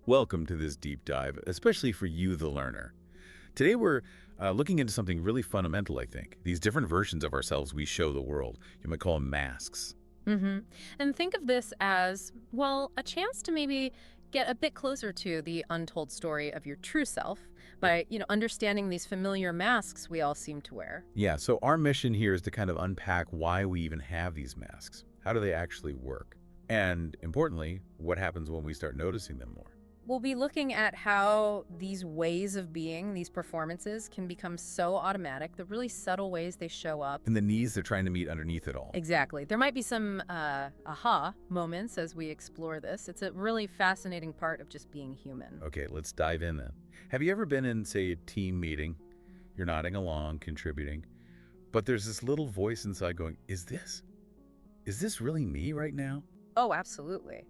Welcome to this deep dive, especially for you, the learner. Today we're looking into something really fundamental, I think. These different versions of ourselves we show the world. You might call them masks. hmm And think of this as, well, a chance to maybe get a bit closer to the untold story of your true self Right. by, understanding these familiar masks we all seem to wear. Yeah, so our mission here is to kind of unpack why we even have these masks. How do they actually work? And importantly, what happens when we start noticing them more? We'll be looking at how these ways of being, these performances, can become so automatic, the really subtle ways they show up. And the needs they're trying to meet underneath it all. Exactly. There might be some aha moments as we explore this. It's a really fascinating part of just being human. Okay, let's dive in then. Have you ever been in, say, a team meeting? You're nodding along, contributing, but there's this little voice inside going, Is this really me right now? Oh, absolutely.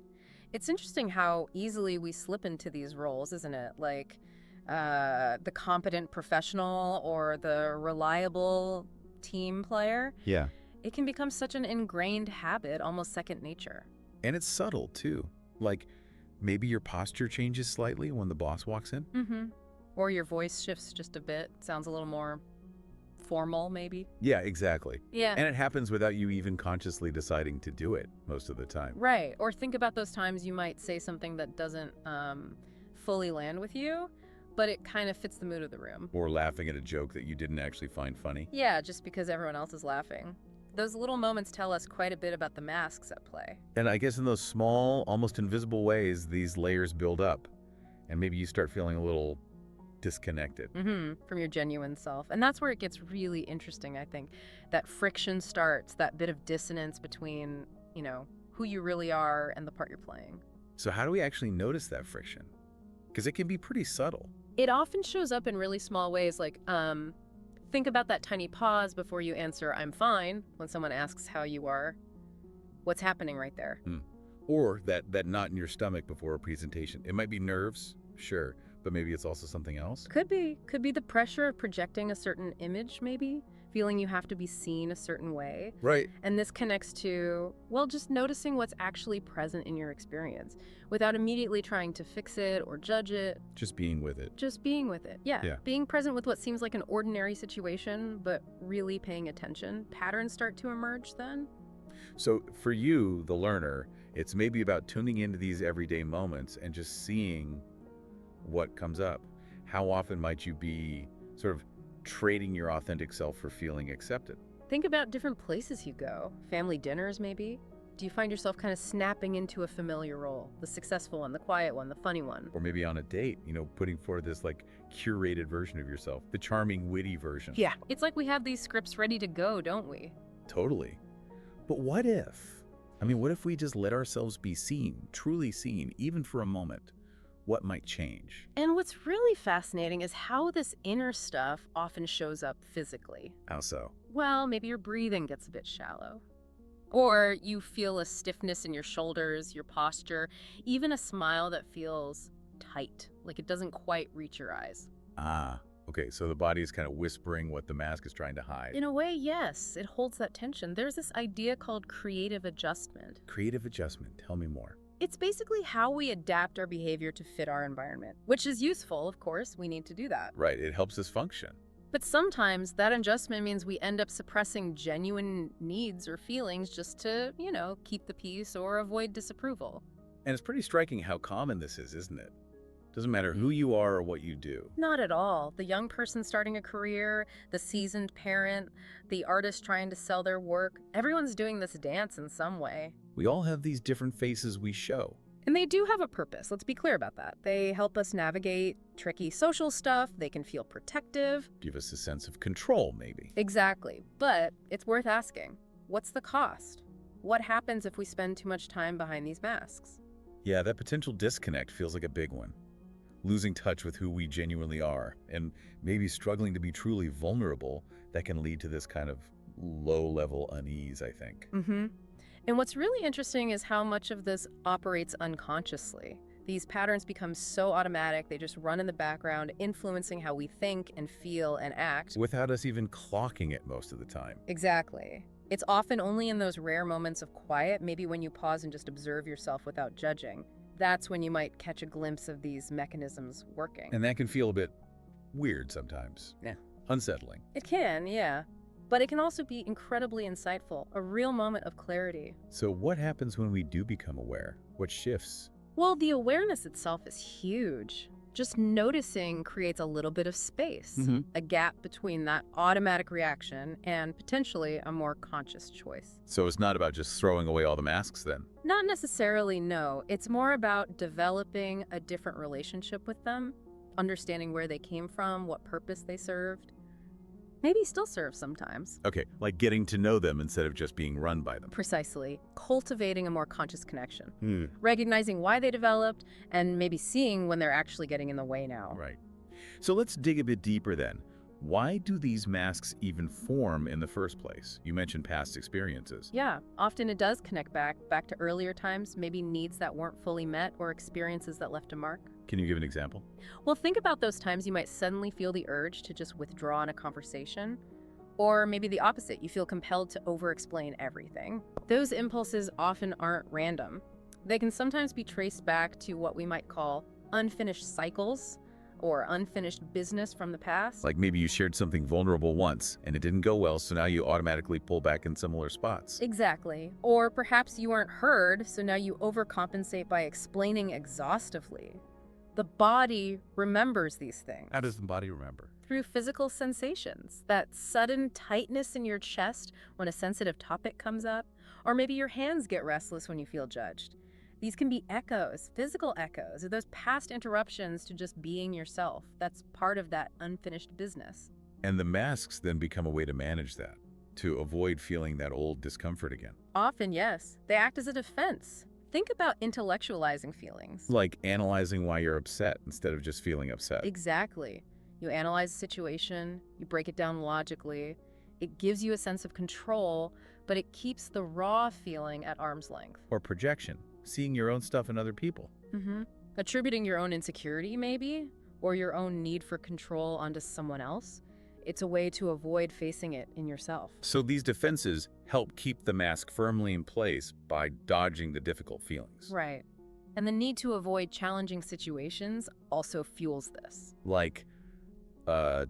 It's interesting how easily we slip into these roles, isn't it? Like the competent professional or the reliable team player. Yeah. It can become such an ingrained habit, almost second nature. And it's subtle, too. Like, maybe your posture changes slightly when the boss walks in? Mm-hmm. Or your voice shifts just a bit, sounds a little more formal, maybe. Yeah, exactly. Yeah. And it happens without you even consciously deciding to do it most of the time. Right. Or think about those times you might say something that doesn't fully land with you, but it kind of fits the mood of the room. Or laughing at a joke that you didn't actually find funny. Yeah, just because everyone else is laughing. Those little moments tell us quite a bit about the masks at play. And I guess in those small, almost invisible ways, these layers build up. And maybe you start feeling a little disconnected. From your genuine self. And that's where it gets really interesting, I think. That friction starts, that bit of dissonance between, who you really are and the part you're playing. So how do we actually notice that friction? Because it can be pretty subtle. It often shows up in really small ways, like, think about that tiny pause before you answer, I'm fine, when someone asks how you are. What's happening right there? Or that knot in your stomach before a presentation. It might be nerves, sure, but maybe it's also something else. Could be. Could be the pressure of projecting a certain image, maybe. Feeling you have to be seen a certain way. Right. And this connects to, well, just noticing what's actually present in your experience without immediately trying to fix it or judge it. Just being with it. Just being with it. Yeah. Being present with what seems like an ordinary situation, but really paying attention. Patterns start to emerge then. So for you, the learner, it's maybe about tuning into these everyday moments and just seeing what comes up. How often might you be sort of trading your authentic self for feeling accepted? Think about different places you go. Family dinners, maybe. Do you find yourself kind of snapping into a familiar role? The successful one, the quiet one, the funny one? Or maybe on a date, putting forward this like curated version of yourself, the charming, witty version. Yeah. It's like we have these scripts ready to go, don't we? Totally. But what if we just let ourselves be seen, truly seen, even for a moment? What might change? And what's really fascinating is how this inner stuff often shows up physically. How so? Well, maybe your breathing gets a bit shallow. Or you feel a stiffness in your shoulders, your posture, even a smile that feels tight, like it doesn't quite reach your eyes. Ah, okay, so the body is kind of whispering what the mask is trying to hide. In a way, yes, it holds that tension. There's this idea called creative adjustment. Creative adjustment, tell me more. It's basically how we adapt our behavior to fit our environment, which is useful, of course. We need to do that. Right, it helps us function. But sometimes that adjustment means we end up suppressing genuine needs or feelings just to, keep the peace or avoid disapproval. And it's pretty striking how common this is, isn't it? Doesn't matter who you are or what you do. Not at all. The young person starting a career, the seasoned parent, the artist trying to sell their work, everyone's doing this dance in some way. We all have these different faces we show. And they do have a purpose, let's be clear about that. They help us navigate tricky social stuff, they can feel protective. Give us a sense of control, maybe. Exactly. But it's worth asking, what's the cost? What happens if we spend too much time behind these masks? Yeah, that potential disconnect feels like a big one. Losing touch with who we genuinely are, and maybe struggling to be truly vulnerable, that can lead to this kind of low-level unease, I think. And what's really interesting is how much of this operates unconsciously. These patterns become so automatic, they just run in the background, influencing how we think and feel and act. Without us even clocking it most of the time. Exactly. It's often only in those rare moments of quiet, maybe when you pause and just observe yourself without judging, That's when you might catch a glimpse of these mechanisms working. And that can feel a bit weird sometimes. Yeah. Unsettling. It can, yeah. But it can also be incredibly insightful, a real moment of clarity. So what happens when we do become aware? What shifts? Well, the awareness itself is huge. Just noticing creates a little bit of space, a gap between that automatic reaction and potentially a more conscious choice. So it's not about just throwing away all the masks then? Not necessarily, no. It's more about developing a different relationship with them, understanding where they came from, what purpose they served. Maybe still serve sometimes. Okay, like getting to know them instead of just being run by them. Precisely. Cultivating a more conscious connection. Recognizing why they developed and maybe seeing when they're actually getting in the way now. Right. So let's dig a bit deeper then. Why do these masks even form in the first place? You mentioned past experiences. Yeah, often it does connect back to earlier times, maybe needs that weren't fully met or experiences that left a mark. Can you give an example? Well, think about those times you might suddenly feel the urge to just withdraw in a conversation. Or maybe the opposite, you feel compelled to over-explain everything. Those impulses often aren't random. They can sometimes be traced back to what we might call unfinished cycles or unfinished business from the past. Like maybe you shared something vulnerable once and it didn't go well, so now you automatically pull back in similar spots. Exactly. Or perhaps you weren't heard, so now you overcompensate by explaining exhaustively. The body remembers these things. How does the body remember? Through physical sensations, that sudden tightness in your chest when a sensitive topic comes up, or maybe your hands get restless when you feel judged. These can be echoes, physical echoes, or those past interruptions to just being yourself. That's part of that unfinished business. And the masks then become a way to manage that, to avoid feeling that old discomfort again. Often, yes. They act as a defense. Think about intellectualizing feelings. Like analyzing why you're upset instead of just feeling upset. Exactly. You analyze the situation, you break it down logically. It gives you a sense of control, but it keeps the raw feeling at arm's length. Or projection, seeing your own stuff in other people. Attributing your own insecurity, maybe, or your own need for control onto someone else. It's a way to avoid facing it in yourself. So these defenses help keep the mask firmly in place by dodging the difficult feelings. Right. And the need to avoid challenging situations also fuels this. Like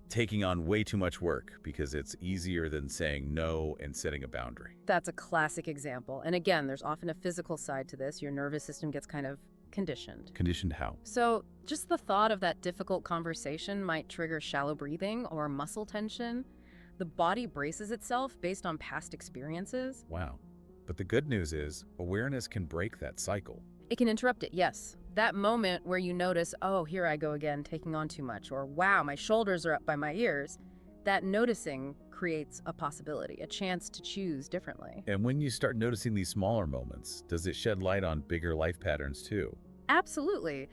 taking on way too much work because it's easier than saying no and setting a boundary. That's a classic example. And again, there's often a physical side to this. Your nervous system gets kind of conditioned. Conditioned how? So just the thought of that difficult conversation might trigger shallow breathing or muscle tension. The body braces itself based on past experiences. Wow. But the good news is awareness can break that cycle. It can interrupt it, yes. That moment where you notice, oh, here I go again, taking on too much, or wow, my shoulders are up by my ears. That noticing creates a possibility, a chance to choose differently. And when you start noticing these smaller moments, does it shed light on bigger life patterns too? Absolutely.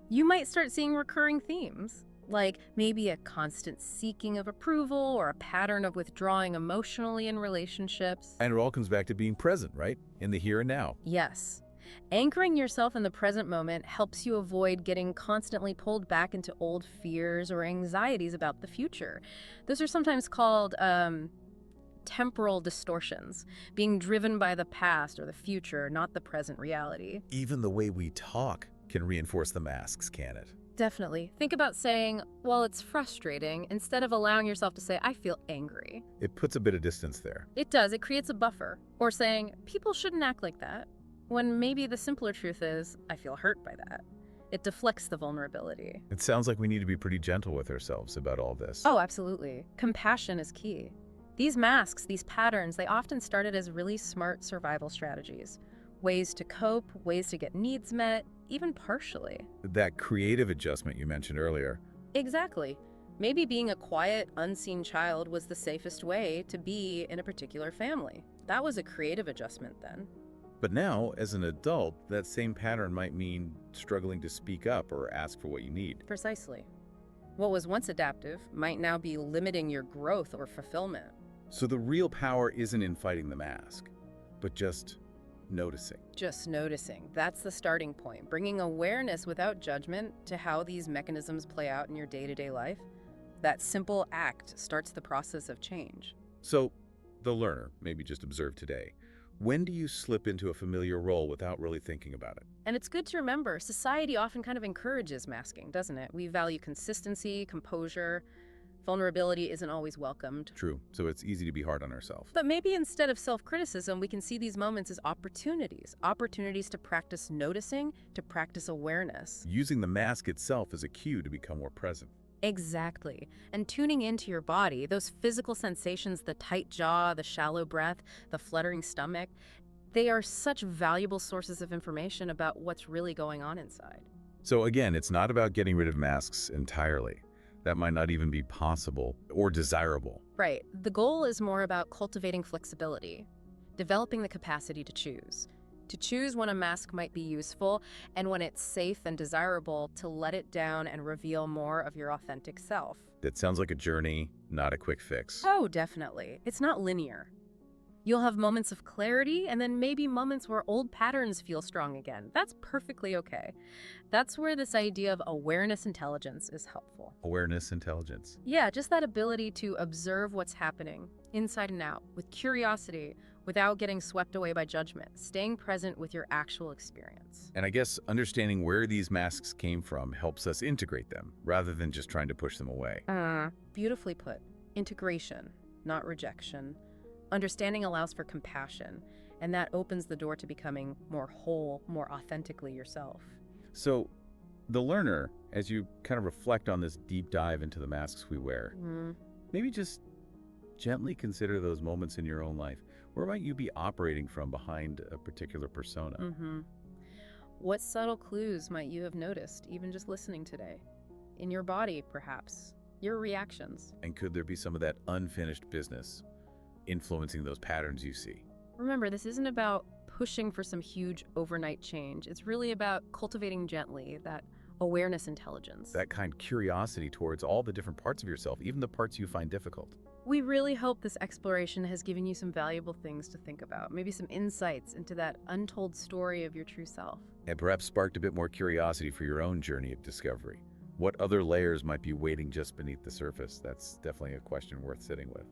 You might start seeing recurring themes, like maybe a constant seeking of approval or a pattern of withdrawing emotionally in relationships. And it all comes back to being present, right? In the here and now. Yes. Anchoring yourself in the present moment helps you avoid getting constantly pulled back into old fears or anxieties about the future. Those are sometimes called temporal distortions, being driven by the past or the future, not the present reality. Even the way we talk can reinforce the masks, can it? Definitely. Think about saying, well, it's frustrating, instead of allowing yourself to say, I feel angry. It puts a bit of distance there. It does. It creates a buffer. Or saying, people shouldn't act like that, when maybe the simpler truth is, I feel hurt by that. It deflects the vulnerability. It sounds like we need to be pretty gentle with ourselves about all this. Oh, absolutely. Compassion is key. These masks, these patterns, they often started as really smart survival strategies. Ways to cope, ways to get needs met, even partially. That creative adjustment you mentioned earlier. Exactly. Maybe being a quiet, unseen child was the safest way to be in a particular family. That was a creative adjustment then. But now, as an adult, that same pattern might mean struggling to speak up or ask for what you need. Precisely. What was once adaptive might now be limiting your growth or fulfillment. So the real power isn't in fighting the mask, but just noticing. Just noticing. That's the starting point. Bringing awareness without judgment to how these mechanisms play out in your day-to-day life. That simple act starts the process of change. So, the learner, maybe just observe today. When do you slip into a familiar role without really thinking about it? And it's good to remember, society often kind of encourages masking, doesn't it? We value consistency, composure. Vulnerability isn't always welcomed. True. So it's easy to be hard on ourselves. But maybe instead of self-criticism, we can see these moments as opportunities. Opportunities to practice noticing, to practice awareness. Using the mask itself as a cue to become more present. Exactly. And tuning into your body, those physical sensations, the tight jaw, the shallow breath, the fluttering stomach, they are such valuable sources of information about what's really going on inside. So again, it's not about getting rid of masks entirely. That might not even be possible or desirable. Right. The goal is more about cultivating flexibility, developing the capacity to choose when a mask might be useful and when it's safe and desirable to let it down and reveal more of your authentic self. That sounds like a journey, not a quick fix. Oh, definitely. It's not linear. You'll have moments of clarity and then maybe moments where old patterns feel strong again. That's perfectly okay. That's where this idea of awareness intelligence is helpful. Awareness intelligence. Yeah, just that ability to observe what's happening inside and out with curiosity without getting swept away by judgment, staying present with your actual experience. And I guess understanding where these masks came from helps us integrate them rather than just trying to push them away. Beautifully put. Integration, not rejection. Understanding allows for compassion, and that opens the door to becoming more whole, more authentically yourself. So, the learner, as you kind of reflect on this deep dive into the masks we wear, maybe just gently consider those moments in your own life. Where might you be operating from behind a particular persona? What subtle clues might you have noticed, even just listening today? In your body, perhaps. Your reactions. And could there be some of that unfinished business influencing those patterns you see? Remember, this isn't about pushing for some huge overnight change. It's really about cultivating gently that awareness intelligence. That kind of curiosity towards all the different parts of yourself, even the parts you find difficult. We really hope this exploration has given you some valuable things to think about, maybe some insights into that untold story of your true self. And perhaps sparked a bit more curiosity for your own journey of discovery. What other layers might be waiting just beneath the surface? That's definitely a question worth sitting with.